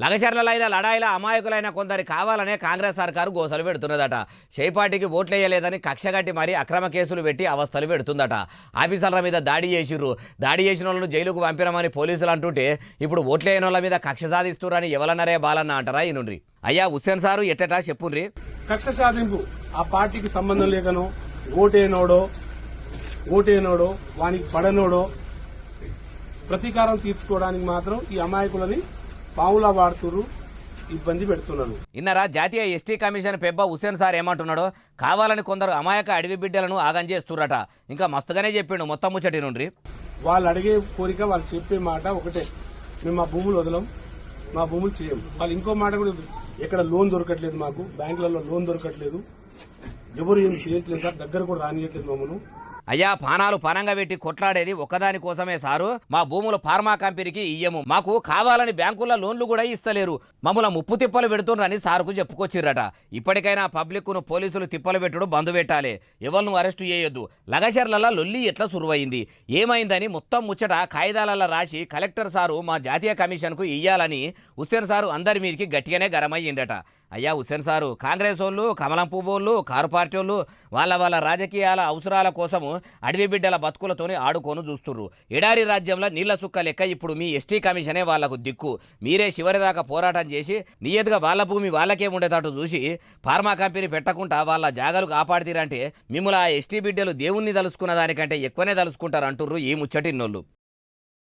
లగచర్లలైన లడాయిల అమాయకులైన కొందరి కావాలనే కాంగ్రెస్ సర్కారు గోసలు పెడుతున్నదట. చేపాటికి ఓట్లేయలేదని కక్షగట్టి మరీ అక్రమ కేసులు పెట్టి అవస్థలు పెడుతుందట. ఆఫీసర్ల మీద దాడి చేసిర్రు. దాడి చేసిన వాళ్ళను జైలుకు పంపిరమని పోలీసులు అంటుంటే ఇప్పుడు ఓట్లేయని వాళ్ళ మీద కక్ష సాధిస్తురని ఎవలన్నరే బాలన్న అంటారా ఈ నుండి. అయ్యా హుస్సేన్ సారు ఎట్టటా చెప్పుండ్రి. కక్ష సాధింపు ఆ పార్టీకి సంబంధం లేకనో ఓటేనోడో వానికి పడనోడో ప్రతీకారం తీర్చుకోవడానికి మాత్రం ఈ అమాయకులని పావులా వాడుతున్నారు, ఇబ్బంది పెడుతున్నారు. ఇన్నరా జాతీయ ఎస్టీ కమిషన్ పెబ్బ హుస్సేన్ సార్ ఏమంటున్నాడో. కావాలని కొందరు అమాయక అడవి బిడ్డలను ఆగం చేస్తురట. ఇంకా మస్తుగానే చెప్పిండు మొత్తం ముచ్చటి నుండి. వాళ్ళు అడిగే కోరిక, వాళ్ళు చెప్పే మాట ఒకటే, మేము మా భూములు వదలం, మా భూములు చేయం. వాళ్ళు ఇంకో మాట కూడా, ఎక్కడ లోన్ దొరకట్లేదు, మాకు బ్యాంకులలో లోన్ దొరకట్లేదు, ఎవరు ఏం చేయట్లేదు సార్, దగ్గర కూడా రానియట్లేదు మమ్మల్ని. అయ్యా పానాలు పనంగా పెట్టి కొట్లాడేది ఒక్కదాని కోసమే సారు. మా భూములు ఫార్మా కంపెనీకి ఇయ్యము, మాకు కావాలని బ్యాంకుల లోన్లు కూడా ఇస్తలేరు, మమ్మల్ని ముప్పు తిప్పలు పెడుతున్నారని సారుకు చెప్పుకొచ్చిర్రట. ఇప్పటికైనా పబ్లిక్ ను పోలీసులు తిప్పలు పెట్టుడు బంద్ పెట్టాలి, ఎవరిను అరెస్టు చేయొద్దు. లగచర్ల లొల్లి ఎట్లా సురువైంది, ఏమైందని మొత్తం ముచ్చట కాయిదాలలో రాసి కలెక్టర్ సారు మా జాతీయ కమిషన్కు ఇయ్యాలని హుస్సేన్ సారు అందరి మీదకి గట్టిగానే గరమయ్యిండట. అయ్యా హుస్సేన్ సారు, కాంగ్రెస్ వాళ్ళు, కమలం పువ్వులు, కారు పార్టీ వాళ్ళు వాళ్ళ రాజకీయాల అవసరాల కోసము అడవి బిడ్డల బతుకులతోనే ఆడుకోను చూస్తుర్రు. ఎడారి రాజ్యంలో నీళ్ల సుక్క లెక్క ఇప్పుడు మీ ఎస్టీ కమిషనే వాళ్లకు దిక్కు. మీరే చివరిదాకా పోరాటం చేసి నియతిగా వాళ్ళ భూమి వాళ్ళకే ఉండేటట్టు చూసి ఫార్మా కంపెనీ పెట్టకుండా వాళ్ళ జాగాలు కాపాడుతీరంటే మిమ్మల్ని ఆ ఎస్టీ బిడ్డలు దేవుణ్ణి తలుసుకున్న దానికంటే ఎక్కువనే తలుసుకుంటారు అంటుర్రు ఈ ముచ్చటిన్నోళ్ళు.